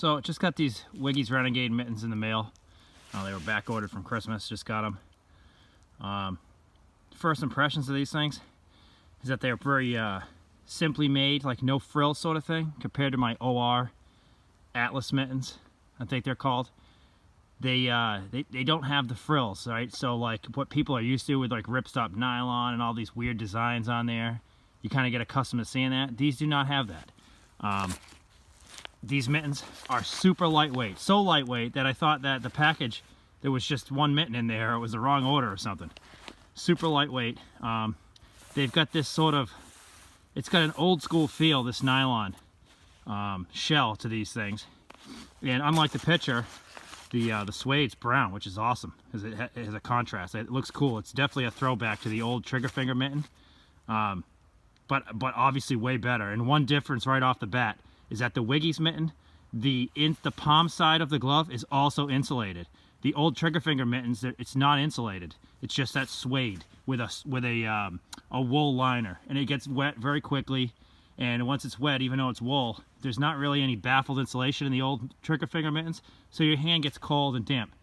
So just got these Wiggy's Renegade mittens in the mail. They were back ordered from Christmas, just got them. First impressions of these things is that they're very simply made, like no frill sort of thing, compared to my OR Atlas mittens, I think they're called. They don't have the frills, right? So like what people are used to with like ripstop nylon and all these weird designs on there, you kind of get accustomed to seeing that. These do not have that. These mittens are super lightweight, so lightweight that I thought that the package, there was just one mitten in there, or it was the wrong order or something. Super lightweight. They've got this sort of, it's got an old school feel, this nylon shell to these things. And unlike the picture, the suede's brown, which is awesome because it has a contrast. It looks cool. It's definitely a throwback to the old trigger finger mitten, but obviously way better. And one difference right off the bat is that the Wiggy's mitten, the palm side of the glove is also insulated. The old trigger finger mittens, it's not insulated. It's just that suede with a wool liner, and it gets wet very quickly. And once it's wet, even though it's wool, there's not really any baffled insulation in the old trigger finger mittens, so your hand gets cold and damp.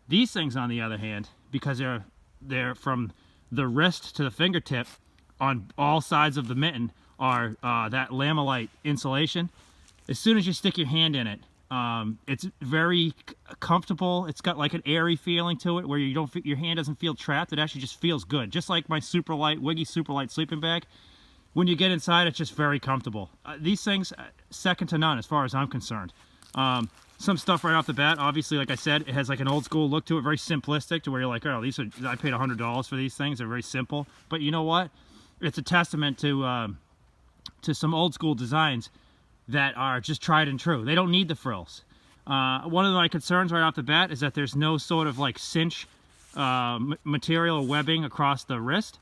These things, on the other hand, because they're from the wrist to the fingertip on all sides of the mitten, are that lamellite insulation. As soon as you stick your hand in it, it's very comfortable. It's got like an airy feeling to it where you don't, your hand doesn't feel trapped. It actually just feels good. Just like my super light Wiggy super light sleeping bag. When you get inside, it's just very comfortable. These things, second to none as far as I'm concerned. Some stuff right off the bat, obviously, like I said, it has like an old school look to it, very simplistic, to where you're like, oh, these are, I paid $100 for these things. They're very simple. But you know what? It's a testament to some old school designs that are just tried and true. They don't need the frills. One of my concerns right off the bat is that there's no sort of like cinch material or webbing across the wrist.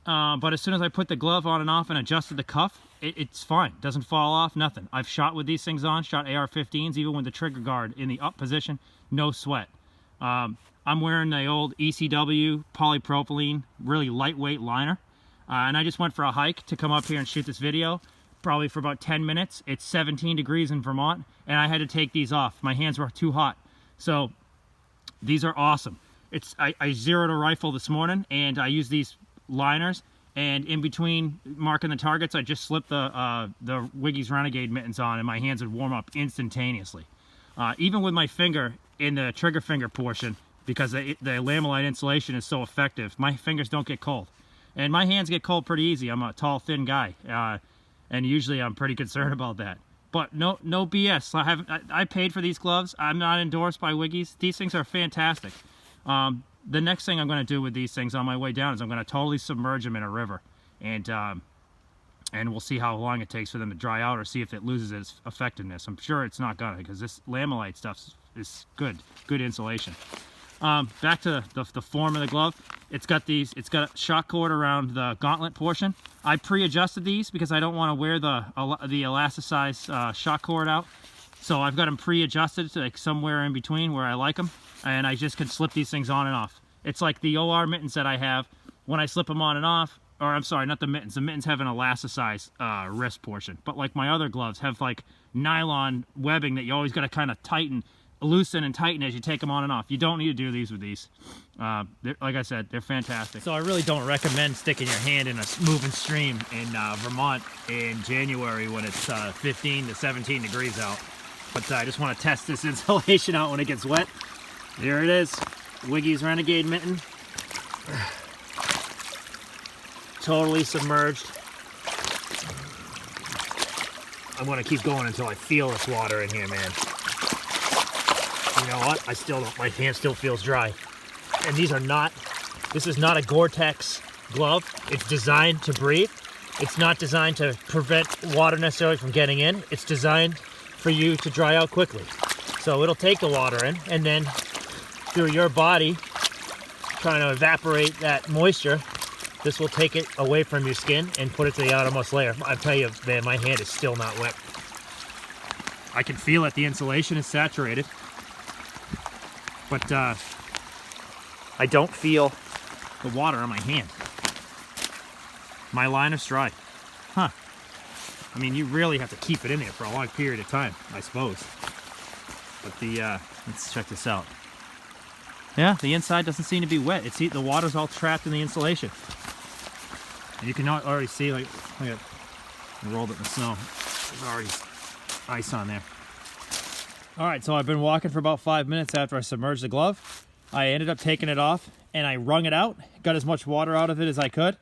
But as soon as I put the glove on and off and adjusted the cuff, it's fine. It doesn't fall off, nothing. I've shot with these things on, shot AR-15s, even with the trigger guard in the up position, no sweat. I'm wearing the old ECW polypropylene, really lightweight liner. And I just went for a hike to come up here and shoot this video, probably for about 10 minutes. It's 17 degrees in Vermont, and I had to take these off. My hands were too hot. So these are awesome. I zeroed a rifle this morning, and I used these liners, and in between marking the targets, I just slipped the Wiggy's Renegade mittens on, and my hands would warm up instantaneously. Even with my finger in the trigger finger portion, because the lamellite insulation is so effective, my fingers don't get cold. And my hands get cold pretty easy. I'm a tall, thin guy, and usually I'm pretty concerned about that. But no BS. I paid for these gloves. I'm not endorsed by Wiggy's. These things are fantastic. The next thing I'm going to do with these things on my way down is I'm going to totally submerge them in a river, and we'll see how long it takes for them to dry out, or see if it loses its effectiveness. I'm sure it's not gonna, because this lamellite stuff is good insulation. Back to the form of the glove. It's got a shock cord around the gauntlet portion. I pre-adjusted these because I don't want to wear the elasticized shock cord out. So I've got them pre-adjusted to like somewhere in between where I like them, and I just can slip these things on and off. It's like the OR mittens that I have. When I slip them on and off, or I'm sorry, not the mittens. The mittens have an elasticized wrist portion, but like my other gloves have like nylon webbing that you always got to kind of loosen and tighten as you take them on and off. You don't need to do these with these. Like I said, they're fantastic. So I really don't recommend sticking your hand in a moving stream in Vermont in January when it's 15 to 17 degrees out. But I just want to test this insulation out when it gets wet. There it is, Wiggy's Renegade mitten. Totally submerged. I'm gonna keep going until I feel this water in here, man. You know what? I still don't, my hand still feels dry. And these are not, this is not a Gore-Tex glove. It's designed to breathe. It's not designed to prevent water necessarily from getting in. It's designed for you to dry out quickly. So it'll take the water in, and then through your body, trying to evaporate that moisture, this will take it away from your skin and put it to the outermost layer. I tell you, man, my hand is still not wet. I can feel it. The insulation is saturated. But I don't feel the water on my hand. My liner's dry. Huh. I mean, you really have to keep it in there for a long period of time, I suppose. But let's check this out. Yeah, the inside doesn't seem to be wet. The water's all trapped in the insulation. And you can already see, like, look at, I rolled it in the snow. There's already ice on there. All right, so I've been walking for about 5 minutes after I submerged the glove. I ended up taking it off and I wrung it out, got as much water out of it as I could,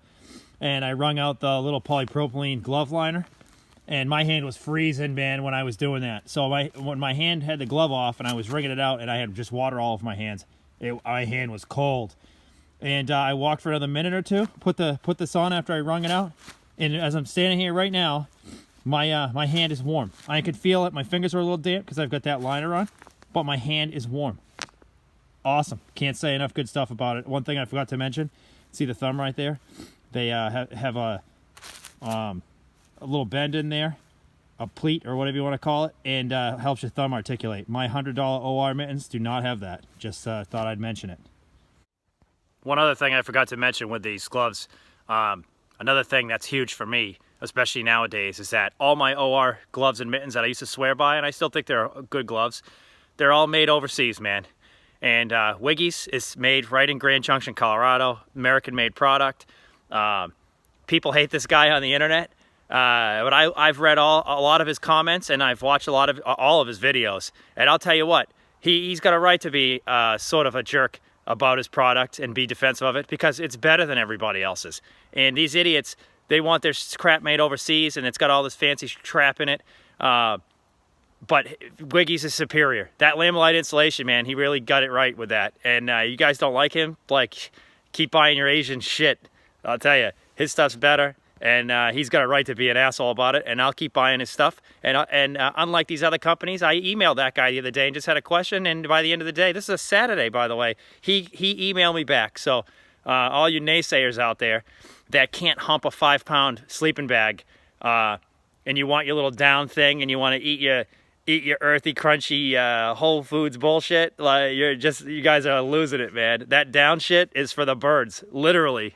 and I wrung out the little polypropylene glove liner. And my hand was freezing, man, when I was doing that. So when my hand had the glove off and I was wringing it out and I had just water all over my hands, my hand was cold. And I walked for another minute or two, put this on after I wrung it out, and as I'm standing here right now, my hand is warm. I can feel it. My fingers are a little damp because I've got that liner on, but my hand is warm. Awesome. Can't say enough good stuff about it. One thing I forgot to mention, see the thumb right there? They have a little bend in there, a pleat or whatever you want to call it, and helps your thumb articulate. My $100 OR mittens do not have that. Just thought I'd mention it. One other thing I forgot to mention with these gloves, another thing that's huge for me, especially nowadays, is that all my OR gloves and mittens that I used to swear by, and I still think they're good gloves, they're all made overseas, man. And Wiggy's is made right in Grand Junction, Colorado, American-made product. People hate this guy on the internet, but I've read a lot of his comments, and I've watched all of his videos. And I'll tell you what, he's got a right to be sort of a jerk about his product and be defensive of it, because it's better than everybody else's. And these idiots, they want their crap made overseas, and it's got all this fancy crap in it. But Wiggy's is superior. That Lamilite insulation, man, he really got it right with that. And you guys don't like him? Like, keep buying your Asian shit. I'll tell you, his stuff's better, and he's got a right to be an asshole about it, and I'll keep buying his stuff. And unlike these other companies, I emailed that guy the other day and just had a question, and by the end of the day, this is a Saturday, by the way, he emailed me back. So all you naysayers out there that can't hump a 5-pound sleeping bag, and you want your little down thing, and you want to eat your earthy, crunchy Whole Foods bullshit, like you guys are losing it, man. That down shit is for the birds, literally.